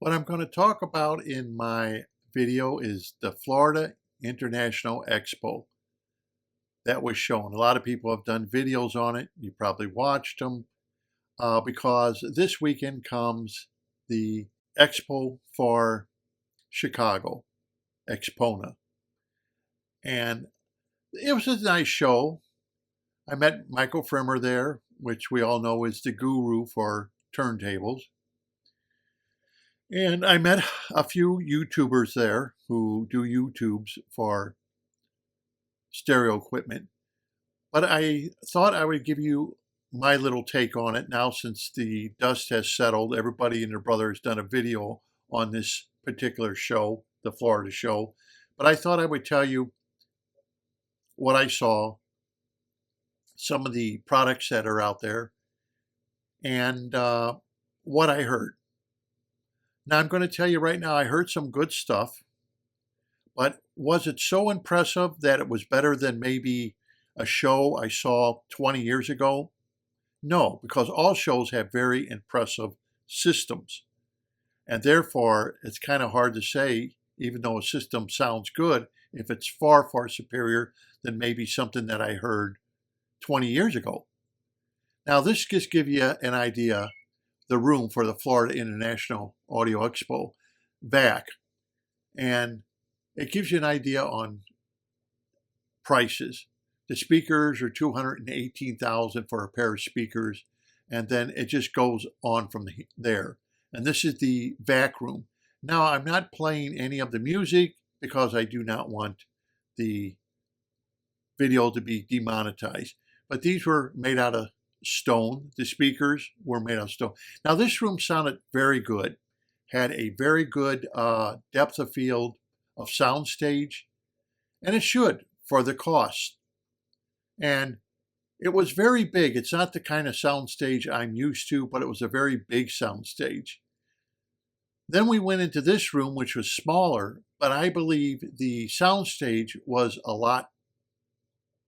What I'm going to talk about in my video is the Florida International Expo that was shown. A lot of people have done videos on it. You probably watched them because this weekend comes the Expo for Chicago, Expona. And it was a nice show. I met Michael Frimmer there, which we all know is the guru for turntables. And I met a few YouTubers there who do YouTubes for stereo equipment. But I thought I would give you my little take on it now since the dust has settled. Everybody and their brother has done a video on this particular show, the Florida show. But I thought I would tell you what I saw, some of the products that are out there, and what I heard. Now, I'm going to tell you right now, I heard some good stuff, but was it so impressive that it was better than maybe a show I saw 20 years ago? No, because all shows have very impressive systems. And therefore, it's kind of hard to say, even though a system sounds good, if it's far, far superior than maybe something that I heard 20 years ago. Now, this just gives you an idea, the room for the Florida International Audio Expo, VAC. And it gives you an idea on prices. The speakers are $218,000 for a pair of speakers, and then it just goes on from there. And this is the VAC room. Now, I'm not playing any of the music because I do not want the video to be demonetized. But these were made out of stone. The speakers were made out of stone. Now, this room sounded very good, had a very good depth of field of soundstage, and it should for the cost. And it was very big. It's not the kind of soundstage I'm used to, but it was a very big soundstage. Then we went into this room, which was smaller, but I believe the soundstage was a lot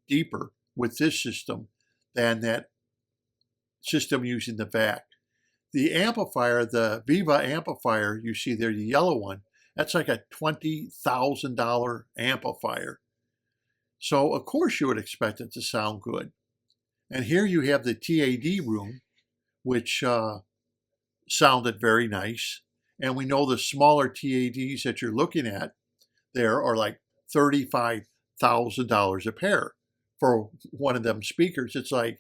deeper with this system than that system using the VAC. The amplifier, the Viva amplifier, you see there, the yellow one, that's like a $20,000 amplifier. So of course you would expect it to sound good. And here you have the TAD room, which sounded very nice. And we know the smaller TADs that you're looking at there are like $35,000 a pair for one of them speakers. It's like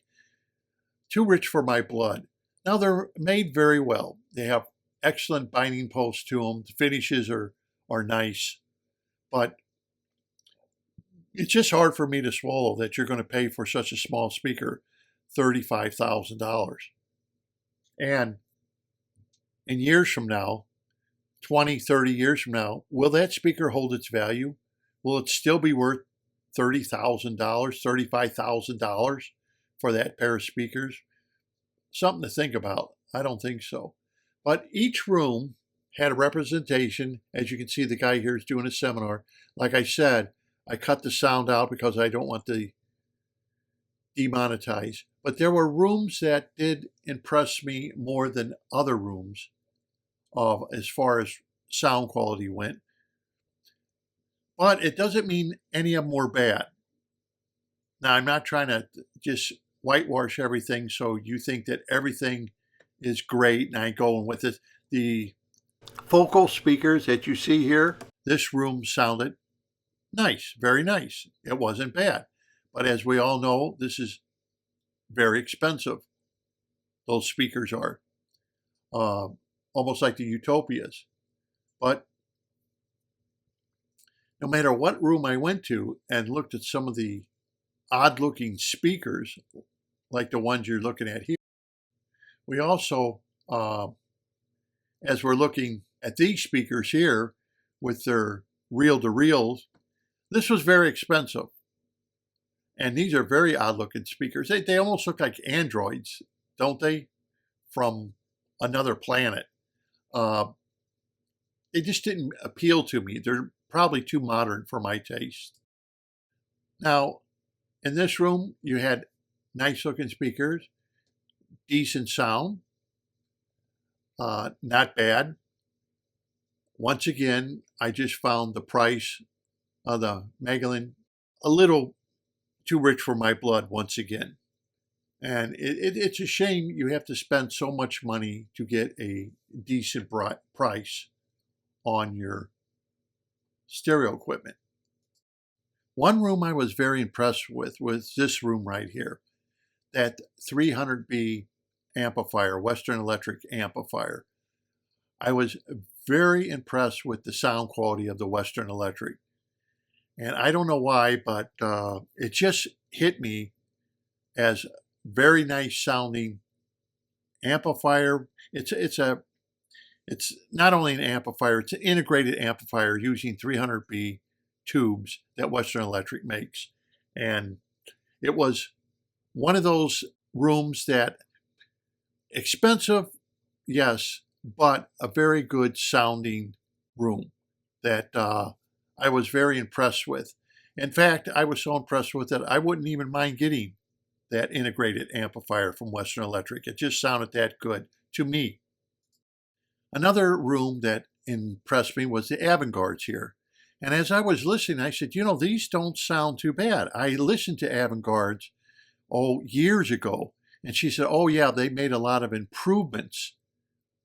too rich for my blood. Now they're made very well. They have excellent binding posts to them. The finishes are nice, but it's just hard for me to swallow that you're going to pay for such a small speaker $35,000. And in years from now, 20, 30 years from now, will that speaker hold its value? Will it still be worth $30,000, $35,000 for that pair of speakers? Something to think about. I don't think so. But each room had a representation. As you can see, the guy here is doing a seminar. Like I said, I cut the sound out because I don't want to demonetize. But there were rooms that did impress me more than other rooms as far as sound quality went. But it doesn't mean any of them were bad. Now, I'm not trying to just whitewash everything so you think that everything is great and I'm going with it. The focal speakers that you see here, this room sounded nice, very nice. It wasn't bad. But as we all know, this is very expensive. Those speakers are almost like the Utopias. But no matter what room I went to and looked at some of the odd-looking speakers, like the ones you're looking at here, we also, as we're looking at these speakers here with their reel-to-reels, this was very expensive. And these are very odd-looking speakers. They almost look like androids, don't they? From another planet. They just didn't appeal to me. They're probably too modern for my taste. Now, in this room, you had nice-looking speakers, decent sound, not bad. Once again, I just found the price of the Magellan a little too rich for my blood once again. And it's a shame you have to spend so much money to get a decent price on your stereo equipment. One room I was very impressed with was this room right here, that 300B amplifier, Western Electric amplifier. I was very impressed with the sound quality of the Western Electric. And I don't know why, but it just hit me as very nice sounding amplifier. It's not only an amplifier, it's an integrated amplifier using 300B tubes that Western Electric makes. And it was one of those rooms that expensive, yes, but a very good sounding room that I was very impressed with. In fact, I was so impressed with it, I wouldn't even mind getting that integrated amplifier from Western Electric. It just sounded that good to me. Another room that impressed me was the avant-gardes here. And as I was listening, I said, these don't sound too bad. I listened to avant-gardes, years ago. And she said, oh yeah, they made a lot of improvements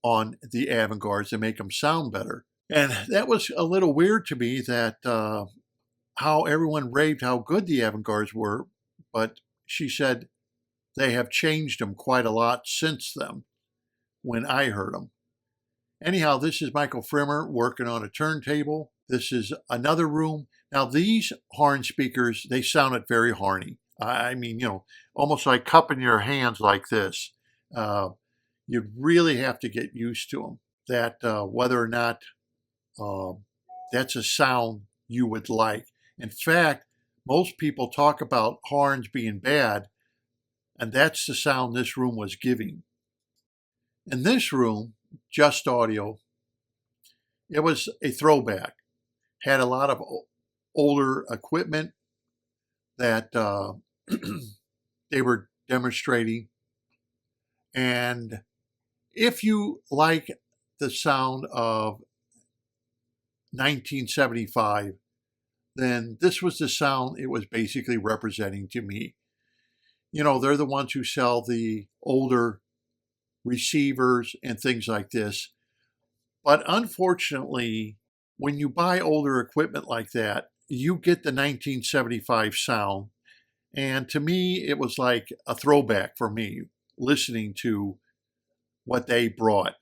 on the avant-gardes to make them sound better. And that was a little weird to me, that how everyone raved how good the avant-gardes were, but she said they have changed them quite a lot since then when I heard them. Anyhow, this is Michael Frimmer working on a turntable. This is another room. Now these horn speakers, they sounded very horny. I mean, almost like cupping your hands like this. You really have to get used to them. That whether or not that's a sound you would like. In fact, most people talk about horns being bad, and that's the sound this room was giving. In this room, Just Audio, it was a throwback. Had a lot of older equipment that they were demonstrating. And if you like the sound of 1975, then this was the sound it was basically representing to me. They're the ones who sell the older receivers and things like this. But unfortunately, when you buy older equipment like that, you get the 1975 sound. And to me, it was like a throwback for me, listening to what they brought.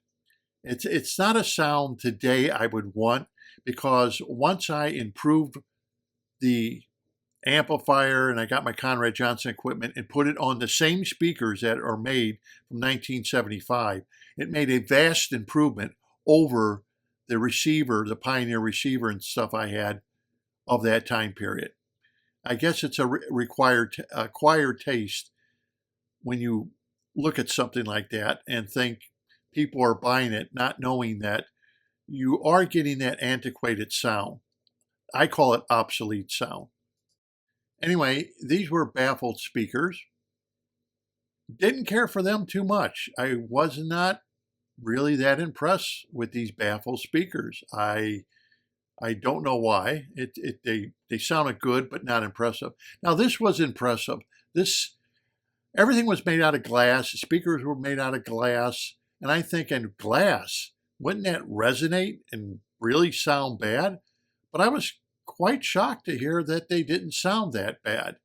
It's not a sound today I would want, because once I improved the amplifier and I got my Conrad Johnson equipment and put it on the same speakers that are made from 1975, it made a vast improvement over the receiver, the Pioneer receiver and stuff I had of that time period. I guess it's a acquired taste when you look at something like that and think people are buying it, not knowing that you are getting that antiquated sound. I call it obsolete sound. Anyway, these were baffled speakers. Didn't care for them too much. I was not really that impressed with these baffled speakers. I don't know why. They sounded good, but not impressive. Now this was impressive. Everything was made out of glass. The speakers were made out of glass. And I think, in glass, wouldn't that resonate and really sound bad? But I was quite shocked to hear that they didn't sound that bad.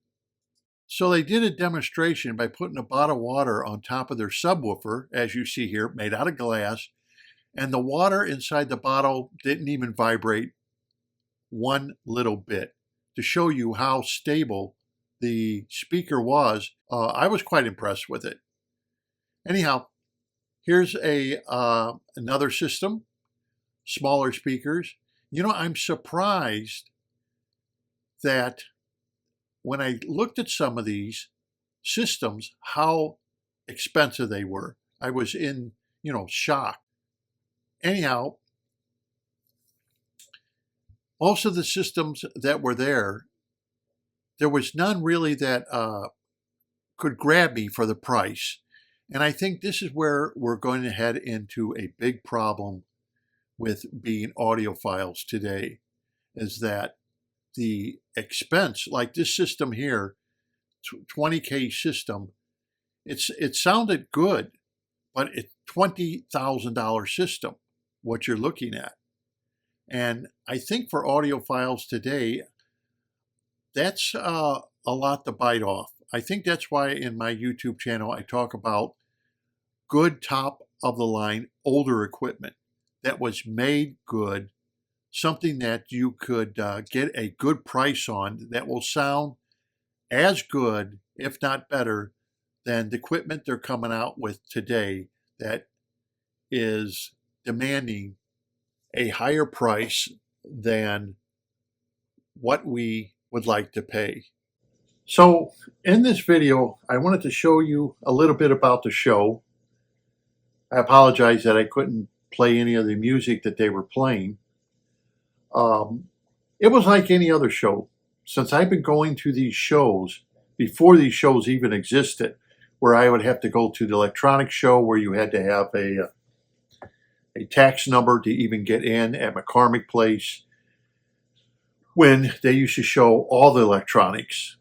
So they did a demonstration by putting a bottle of water on top of their subwoofer, as you see here, made out of glass, and the water inside the bottle didn't even vibrate one little bit, to show you how stable the speaker was. I was quite impressed with it. Anyhow, here's another system, smaller speakers. I'm surprised that when I looked at some of these systems, how expensive they were. I was in, shock. Anyhow, most of the systems that were there was none really that could grab me for the price. And I think this is where we're going to head into a big problem with being audiophiles today is that the expense, like this system here, 20K system, it sounded good, but it's $20,000 system, what you're looking at. And I think for audiophiles today, that's a lot to bite off. I think that's why in my YouTube channel, I talk about good top of the line older equipment that was made good, something that you could get a good price on that will sound as good, if not better, than the equipment they're coming out with today that is demanding a higher price than what we would like to pay. So in this video, I wanted to show you a little bit about the show. I apologize that I couldn't play any of the music that they were playing. It was like any other show. Since I've been going to these shows, before these shows even existed, where I would have to go to the electronics show where you had to have a tax number to even get in at McCormick Place, when they used to show all the electronics,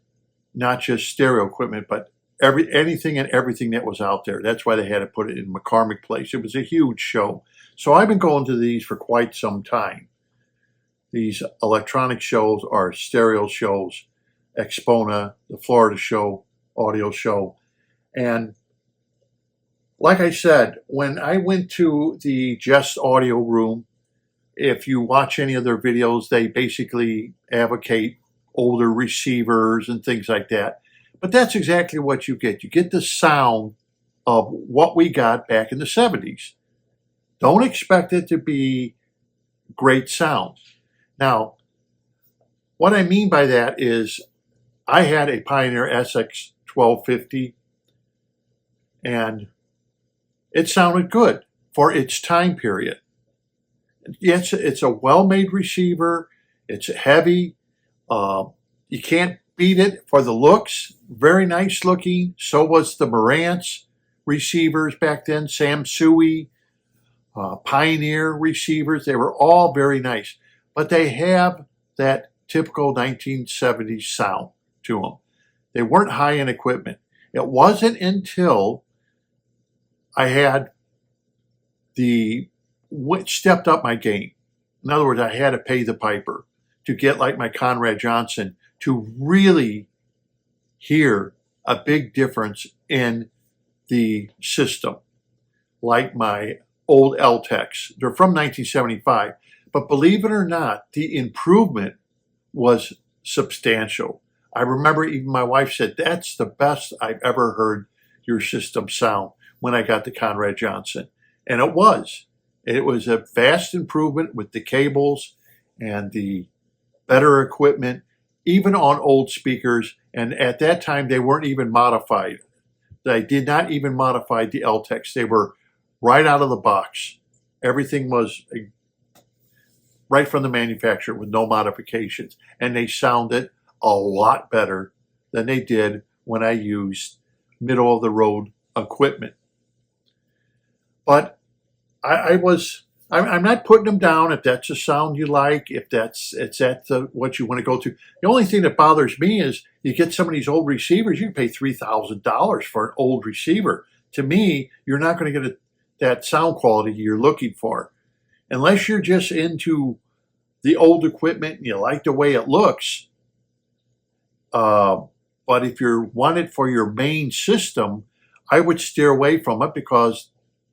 not just stereo equipment, but anything and everything that was out there. That's why they had to put it in McCormick Place. It was a huge show. So I've been going to these for quite some time. These electronic shows are stereo shows, Expo, the Florida show, audio show. And like I said, when I went to the Just Audio room, if you watch any of their videos, they basically advocate older receivers and things like that. But that's exactly what you get. You get the sound of what we got back in the 70s. Don't expect it to be great sound. Now, what I mean by that is I had a Pioneer SX 1250 and it sounded good for its time period. Yes, it's a well-made receiver. It's heavy. You can't beat it for the looks. Very nice looking. So was the Marantz receivers back then, Samsui, Pioneer receivers. They were all very nice. But they have that typical 1970s sound to them. They weren't high-end equipment. It wasn't until I had stepped up my game. In other words, I had to pay the piper to get like my Conrad Johnson to really hear a big difference in the system. Like my old L-Techs. They're from 1975. But believe it or not, the improvement was substantial. I remember even my wife said, that's the best I've ever heard your system sound when I got the Conrad Johnson. And it was. It was a vast improvement with the cables and the better equipment, even on old speakers. And at that time, they weren't even modified. They did not even modify the L-Techs. They were right out of the box. Everything was right from the manufacturer with no modifications. And they sounded a lot better than they did when I used middle-of-the-road equipment. But I'm not putting them down if that's a sound you like, if it's what you want to go to. The only thing that bothers me is you get some of these old receivers, you can pay $3,000 for an old receiver. To me, you're not going to get that sound quality you're looking for. Unless you're just into the old equipment and you like the way it looks. But if you want it for your main system, I would steer away from it because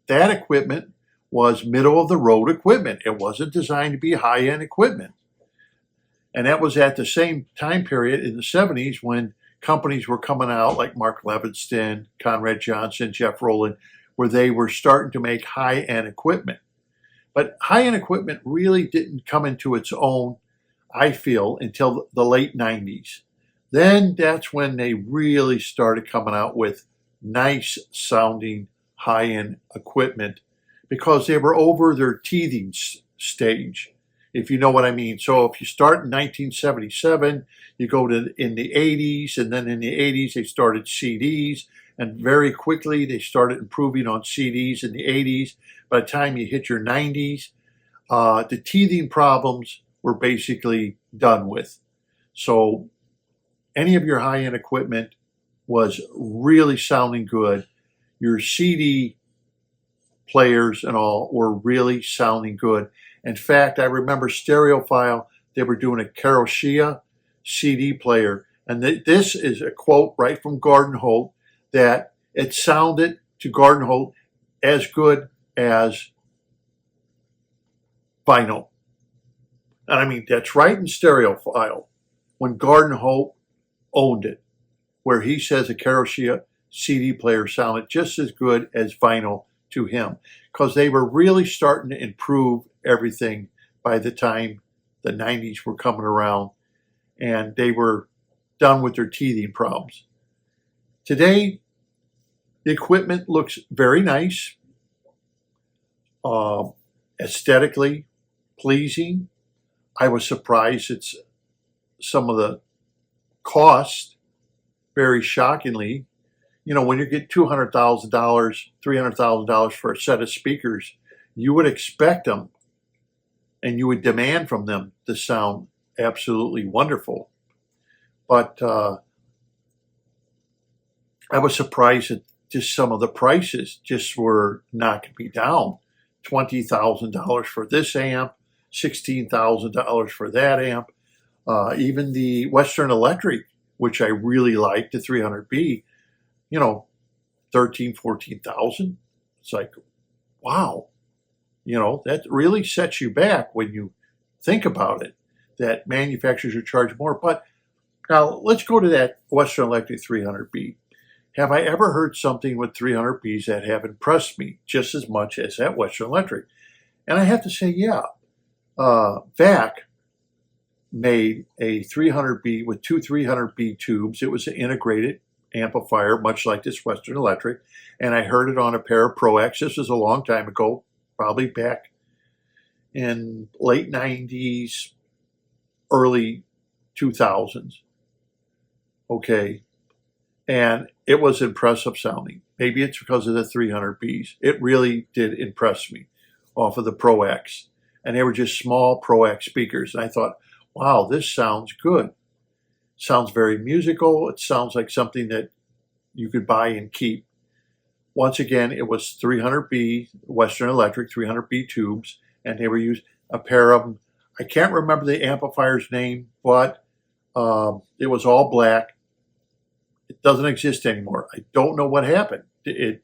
that equipment was middle-of-the-road equipment. It wasn't designed to be high-end equipment. And that was at the same time period in the 70s when companies were coming out like Mark Levinston, Conrad Johnson, Jeff Rowland, where they were starting to make high-end equipment. But high-end equipment really didn't come into its own, I feel, until the late 90s. Then that's when they really started coming out with nice-sounding high-end equipment because they were over their teething stage, if you know what I mean. So if you start in 1977, you go to in the 80s, and then in the 80s they started CDs, and very quickly they started improving on CDs in the 80s. By the time you hit your 90s, The teething problems were basically done with. So any of your high-end equipment was really sounding good. Your CD players and all were really sounding good. In fact, I remember Stereophile, they were doing a Karoshia CD player. And this is a quote right from Gordon Holt, that it sounded to Gordon Holt as good as vinyl. And I mean, that's right in Stereophile, when Gordon Holt owned it, where he says a Karoshia CD player sounded just as good as vinyl to him, because they were really starting to improve everything by the time the 90s were coming around, and they were done with their teething problems. Today, the equipment looks very nice, aesthetically pleasing. I was surprised at some of the cost, very shockingly. You know, when you get $200,000, $300,000 for a set of speakers, you would expect them and you would demand from them to sound absolutely wonderful. But I was surprised at just some of the prices just were knocking me down. $20,000 for this amp, $16,000 for that amp. Even the Western Electric, which I really like, the 300B, you know, 13, 14,000. It's like, wow, you know, that really sets you back when you think about it, that manufacturers are charging more. But now let's go to that Western Electric 300B. Have I ever heard something with 300Bs that have impressed me just as much as that Western Electric? And I have to say, yeah. VAC made a 300B with two 300B tubes. It was an integrated amplifier, much like this Western Electric, and I heard it on a pair of Pro X. This was a long time ago, probably back in late 90s, early 2000s. Okay, and it was impressive sounding. Maybe it's because of the 300Bs. It really did impress me off of the Pro X, and they were just small Pro X speakers, and I thought, wow, this sounds good. Sounds very musical. It sounds like something that you could buy and keep. Once again, it was 300B, Western Electric 300B tubes, and they were used a pair of them. I can't remember the amplifier's name, but it was all black. It doesn't exist anymore. I don't know what happened. It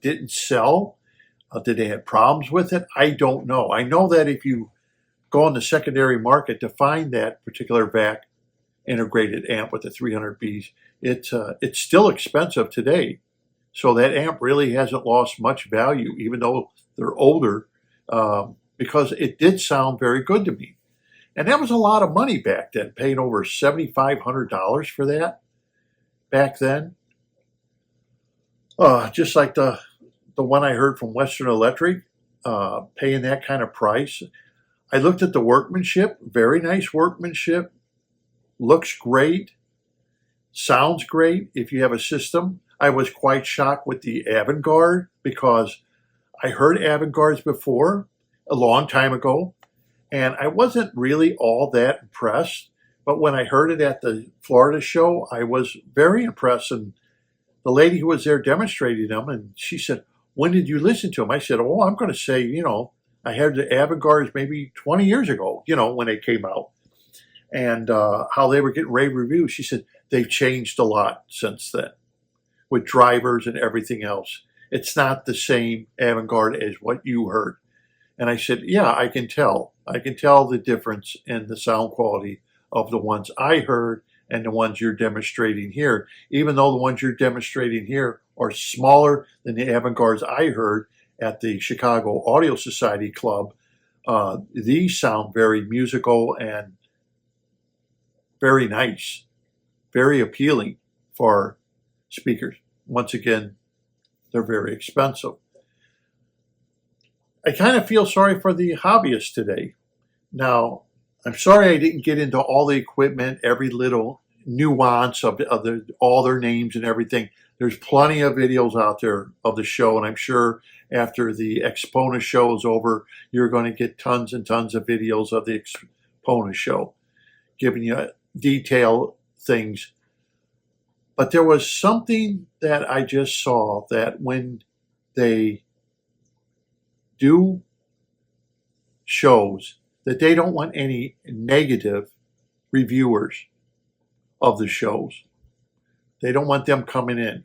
didn't sell? Did they have problems with it? I don't know. I know that if you go on the secondary market to find that particular VAC integrated amp with the 300Bs, it's still expensive today. So that amp really hasn't lost much value, even though they're older, because it did sound very good to me. And that was a lot of money back then, paying over $7,500 for that back then. Just like the one I heard from Western Electric, paying that kind of price. I looked at the workmanship, very nice workmanship, looks great, sounds great if you have a system. I was quite shocked with the Avantgarde, because I heard Avantgardes before a long time ago, and I wasn't really all that impressed. But when I heard it at the Florida show, I was very impressed. And the lady who was there demonstrating them, and she said, "When did you listen to them?" I said, "Oh, I'm going to say, you know, I had the Avantgardes maybe 20 years ago, you know, when they came out, and how they were getting rave reviews." She said, "They've changed a lot since then with drivers and everything else. It's not the same Avantgarde as what you heard." And I said, "Yeah, I can tell. I can tell the difference in the sound quality of the ones I heard and the ones you're demonstrating here, even though the ones you're demonstrating here are smaller than the Avantgardes I heard at the Chicago Audio Society Club. These sound very musical and very nice, very appealing for speakers. Once again, they're very expensive." I kind of feel sorry for the hobbyists today. Now, I'm sorry I didn't get into all the equipment, every little nuance of all their names and everything. There's plenty of videos out there of the show, and I'm sure after the Expo show is over, you're going to get tons and tons of videos of the Expo show, giving you detailed things. But there was something that I just saw, that when they do shows, that they don't want any negative reviewers of the shows. They don't want them coming in,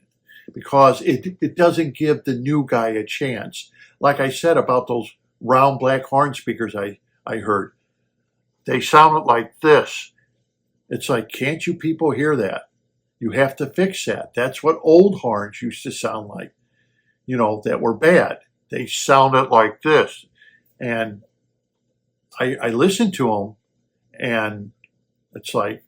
because it doesn't give the new guy a chance. Like I said about those round black horn speakers I heard, they sounded like this. It's like, can't you people hear that? You have to fix that. That's what old horns used to sound like, you know, that were bad. They sounded like this. And I listened to them, and it's like,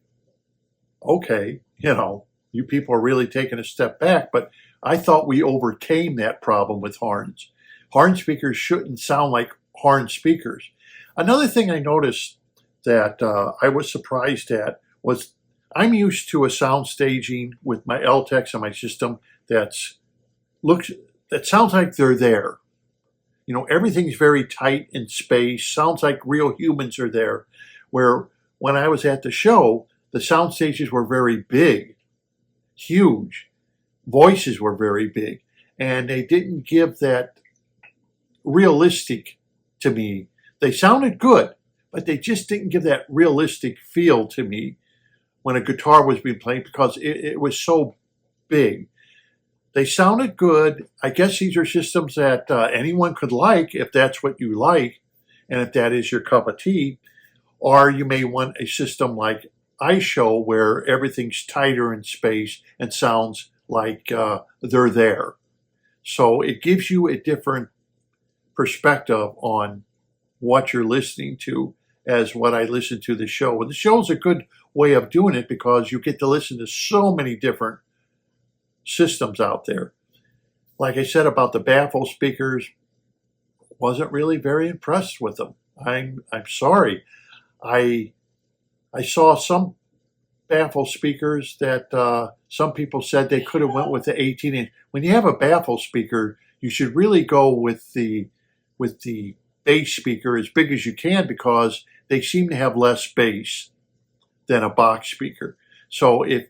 okay, you know, you people are really taking a step back. But I thought we overcame that problem with horns. Horn speakers shouldn't sound like horn speakers. Another thing I noticed that I was surprised at was, I'm used to a sound staging with my LTEX on my system that sounds like they're there. You know, everything's very tight in space, sounds like real humans are there. Where when I was at the show, the sound stages were very big, huge. Voices were very big, and they didn't give that realistic to me. They sounded good, but they just didn't give that realistic feel to me when a guitar was being played, because it was so big. They sounded good. I guess these are systems that anyone could like, if that's what you like, and if that is your cup of tea. Or you may want a system like I show, where everything's tighter in space and sounds like they're there. So it gives you a different perspective on what you're listening to, as what I listen to the show. And the show's a good way of doing it, because you get to listen to so many different systems out there. Like I said about the baffle speakers, wasn't really very impressed with them. I'm sorry. I saw some baffle speakers that some people said they could have went with the 18-inch. When you have a baffle speaker, you should really go with the bass speaker as big as you can, because they seem to have less bass than a box speaker. So if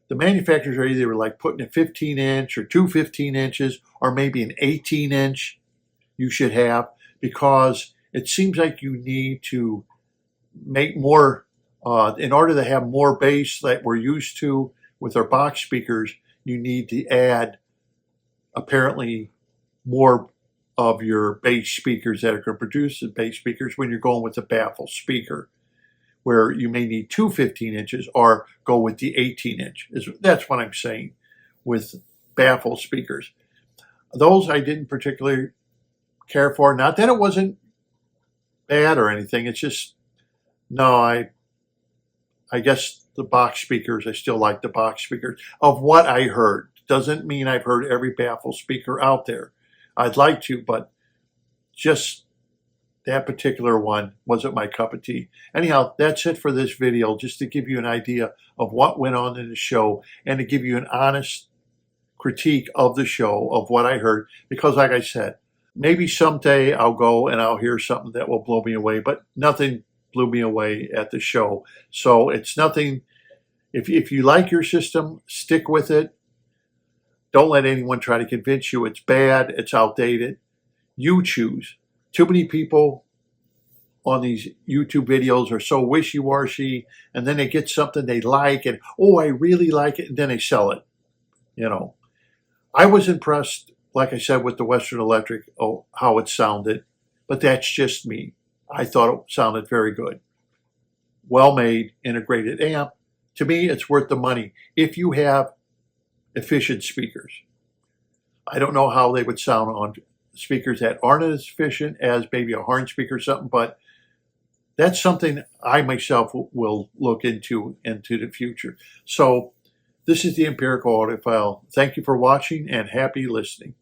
the manufacturers are either like putting a 15-inch or two 15-inches, or maybe an 18-inch you should have, because it seems like you need to make more, in order to have more bass that we're used to with our box speakers, you need to add apparently more of your bass speakers that are going to produce the bass speakers when you're going with a baffle speaker, where you may need two 15-inches or go with the 18-inch. That's what I'm saying with baffle speakers. Those I didn't particularly care for. Not that it wasn't bad or anything. It's just, no, I guess the box speakers, I still like the box speakers. Of what I heard, doesn't mean I've heard every baffle speaker out there. I'd like to, but just that particular one wasn't my cup of tea. Anyhow, that's it for this video, just to give you an idea of what went on in the show, and to give you an honest critique of the show, of what I heard. Because like I said, maybe someday I'll go and I'll hear something that will blow me away, but nothing blew me away at the show. So it's nothing. If you like your system, stick with it. Don't let anyone try to convince you it's bad, it's outdated. You choose. Too many people on these YouTube videos are so wishy-washy, and then they get something they like, and oh, I really like it, and then they sell it. You know, I was impressed, like I said, with the Western Electric, how it sounded, but that's just me. I thought it sounded very good. Well-made, integrated amp. To me, it's worth the money if you have efficient speakers. I don't know how they would sound on speakers that aren't as efficient as maybe a horn speaker or something, but that's something I myself will look into the future. So this is the Empirical Audiophile. Thank you for watching, and happy listening.